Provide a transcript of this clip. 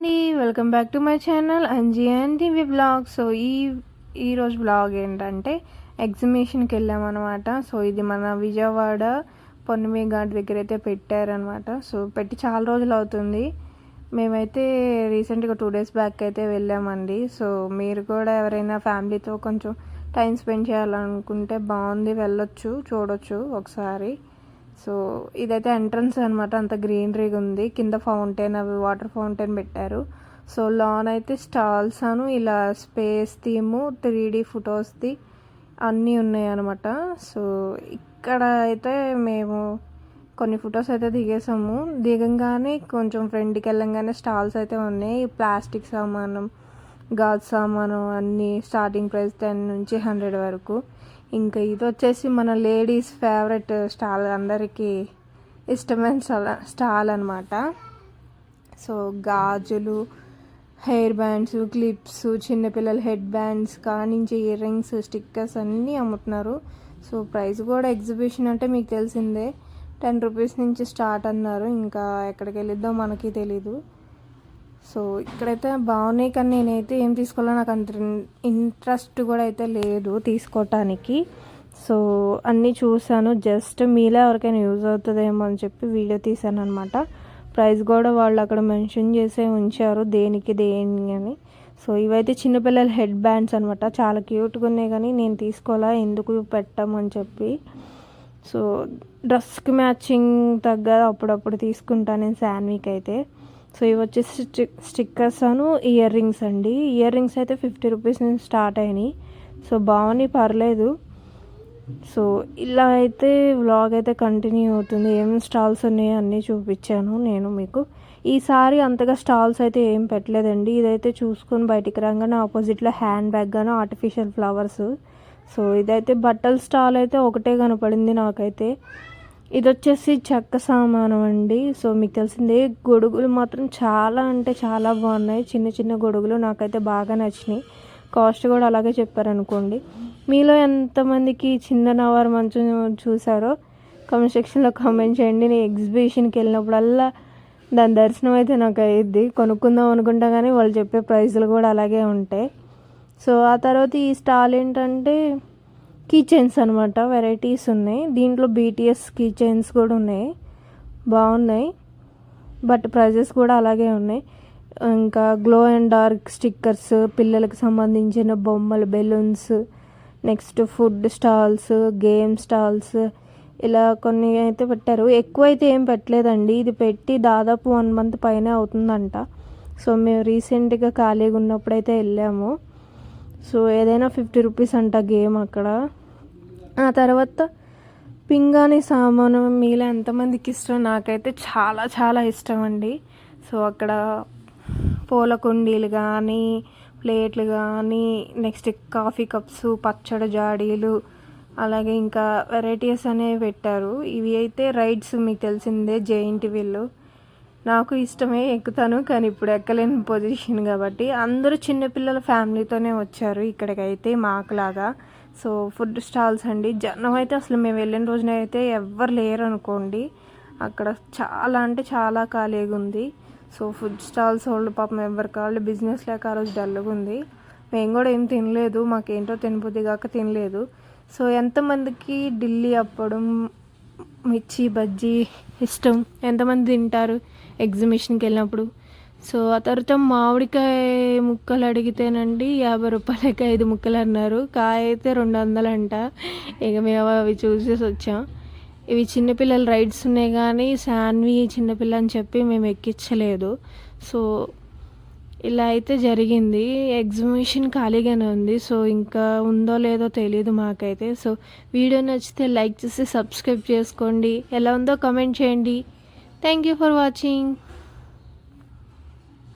Welcome back to my channel Anji and TV blog. So ఈరోజు blog ఏంటంటే ఎగ్జిబిషన్కి వెళ్ళామన్నమాట. So ఇది మన విజయవాడ పొన్నమి ఘాట్ దగ్గర అయితే పెట్టారనమాట. సో పెట్టి చాలా రోజులు అవుతుంది. మేమైతే రీసెంట్గా 2 days బ్యాక్ అయితే వెళ్ళామండి. సో మీరు కూడా ఎవరైనా ఫ్యామిలీతో కొంచెం టైం స్పెండ్ చేయాలనుకుంటే బాగుంది, వెళ్ళొచ్చు, చూడొచ్చు ఒకసారి. సో ఇదైతే ఎంట్రన్స్ అనమాట. అంత గ్రీనరీగా ఉంది. కింద ఫౌంటైన్, అవి వాటర్ ఫౌంటైన్ పెట్టారు. సో లాన్ అయితే స్టాల్స్ అను ఇలా స్పేస్ థీము 3D ఫొటోస్ది అన్నీ ఉన్నాయి అనమాట. సో ఇక్కడ అయితే మేము కొన్ని ఫొటోస్ అయితే దిగేసాము. దిగంగానే కొంచెం ఫ్రంట్కి వెళ్ళంగానే స్టాల్స్ అయితే ఉన్నాయి. ప్లాస్టిక్ సామాను, గాజు సామాను అన్నీ స్టార్టింగ్ ప్రైస్ 10 నుంచి 100 వరకు. ఇంకా ఇది వచ్చేసి మన లేడీస్ ఫేవరెట్ స్టాల్, అందరికీ ఇష్టమైన స్టాల్ అనమాట. సో గాజులు, హెయిర్ బ్యాండ్స్, క్లిప్స్, చిన్నపిల్లల హెడ్ బ్యాండ్స్ కానించి ఇయర్ రింగ్స్, స్టిక్కర్స్ అన్నీ అమ్ముతున్నారు. సో ప్రైస్ కూడా ఎగ్జిబిషన్ అంటే మీకు తెలిసిందే, 10 rupees నుంచి స్టార్ట్ అన్నారు. ఇంకా ఎక్కడికి వెళ్ళిద్దో మనకి తెలీదు. సో ఇక్కడైతే బాగున్నాయి, కానీ నేనైతే ఏం తీసుకోవాలో నాకు అంత ఇంట్రెస్ట్ కూడా అయితే లేదు తీసుకోవటానికి. సో అన్నీ చూసాను, జస్ట్ మీలో ఎవరికైనా యూజ్ అవుతుందేమో అని చెప్పి వీడియో తీసాను అనమాట. ప్రైస్ కూడా వాళ్ళు అక్కడ మెన్షన్ చేసే ఉంచారు, దేనికి దేని అని. సో ఇవైతే చిన్నపిల్లల హెడ్ బ్యాండ్స్ అనమాట. చాలా క్యూట్గా ఉన్నాయి, కానీ నేను తీసుకోవాలా, ఎందుకు పెట్టామని చెప్పి. సో డ్రెస్కి మ్యాచింగ్ తగ్గ అప్పుడప్పుడు తీసుకుంటాను నేను శాన్వికి అయితే. సో ఇవి వచ్చేసి స్టిక్కర్స్ అను ఇయర్ రింగ్స్ అండి. ఇయర్ రింగ్స్ అయితే 50 rupees నుంచి స్టార్ట్ అయినాయి. సో బాగున్నాయి, పర్లేదు. సో ఇలా అయితే వ్లాగ్ అయితే కంటిన్యూ అవుతుంది. ఏం స్టాల్స్ ఉన్నాయో అన్నీ చూపించాను నేను మీకు. ఈసారి అంతగా స్టాల్స్ అయితే ఏం పెట్టలేదండి. ఇదైతే చూసుకొని బయటికి రాగానే ఆపోజిట్లో హ్యాండ్ బ్యాగ్ గాను ఆర్టిఫిషియల్ ఫ్లవర్స్. సో ఇదైతే బట్టల స్టాల్ అయితే ఒకటే కనపడింది నాకైతే. ఇది వచ్చేసి చెక్క సామానం అండి. సో మీకు తెలిసిందే, గొడుగులు మాత్రం చాలా అంటే చాలా బాగున్నాయి. చిన్న చిన్న గొడుగులు నాకైతే బాగా నచ్చినాయి. కాస్ట్ కూడా అలాగే చెప్పారనుకోండి. మీలో ఎంతమందికి చిన్న నవారు మంచం చూసారో కామెంట్ సెక్షన్లో కామెంట్ చేయండి. నేను ఎగ్జిబిషన్కి వెళ్ళినప్పుడల్లా దాని దర్శనం అయితే నాకు అయ్యిద్ది. కొనుక్కుందాం అనుకుంటా, కానీ వాళ్ళు చెప్పే ప్రైస్లు కూడా అలాగే ఉంటాయి. సో ఆ తర్వాత ఈ స్టాల్ ఏంటంటే కీ చైన్స్ అనమాట. వెరైటీస్ ఉన్నాయి దీంట్లో. BTS కీ చైన్స్ కూడా ఉన్నాయి, బాగున్నాయి. బట్ ప్రైజెస్ కూడా అలాగే ఉన్నాయి. ఇంకా గ్లో అండ్ డార్క్ స్టిక్కర్స్, పిల్లలకు సంబంధించిన బొమ్మలు, balloons, next food stalls, game stalls, ఇలా కొన్ని అయితే పెట్టారు. ఎక్కువ అయితే ఏం పెట్టలేదండి. ఇది పెట్టి దాదాపు 1 month పైన అవుతుందంట. సో మేము రీసెంట్గా ఖాళీగా ఉన్నప్పుడు అయితే వెళ్ళాము. సో ఏదైనా 50 rupees అంట గేమ్ అక్కడ. ఆ తర్వాత పింగాణి సామాను మీలో ఎంతమందికి ఇష్టం? నాకైతే చాలా చాలా ఇష్టం అండి. సో అక్కడ పూల కుండీలు కానీ, ప్లేట్లు కానీ, నెక్స్ట్ కాఫీ కప్స్, పచ్చడి జాడీలు, అలాగే ఇంకా వెరైటీస్ అనేవి పెట్టారు. ఇవి అయితే రైడ్స్ మీకు తెలిసిందే, జైంట్ వీల్. నాకు ఇష్టమే, ఎక్కుతాను, కానీ ఇప్పుడు ఎక్కలేని పొజిషన్ కాబట్టి. అందరూ చిన్నపిల్లల ఫ్యామిలీతోనే వచ్చారు ఇక్కడికైతే మాకులాగా. సో ఫుడ్ స్టాల్స్ అండి. జనం అయితే అసలు మేము వెళ్ళిన రోజున అయితే ఎవ్వరు లేరు అనుకోండి. అక్కడ చాలా అంటే చాలా ఖాళీగా ఉంది. సో ఫుడ్ స్టాల్స్ వాళ్ళు పాపం ఎవరి కాళ్ళు బిజినెస్ లేక ఆ రోజు డల్గా ఉంది. మేము కూడా ఏం తినలేదు, మాకేంటో తినబుద్ధి కాక తినలేదు. సో ఎంతమందికి ఢిల్లీ అప్పడం, మిర్చి బజ్జీ ఇష్టం? ఎంతమంది తింటారు ఎగ్జిబిషన్కి వెళ్ళినప్పుడు? సో ఆ తర్వాత మామిడికాయ ముక్కలు అడిగితేనండి 50 రూపాయలకి 5 ముక్కలు అన్నారు. కాయ అయితే 200 అంట. ఇక మేము అవి చూసేసి వచ్చాం. ఇవి చిన్నపిల్లల రైడ్స్ ఉన్నాయి, కానీ శాన్వి చిన్నపిల్ల అని చెప్పి మేము ఎక్కించలేదు. సో ఇలా అయితే జరిగింది. ఎగ్జిబిషన్ ఖాళీగానే ఉంది. సో ఇంకా ఉందో లేదో తెలియదు మాకైతే. సో వీడియో నచ్చితే లైక్ చేసి సబ్స్క్రైబ్ చేసుకోండి. ఎలా ఉందో కమెంట్ చేయండి. Thank you for watching.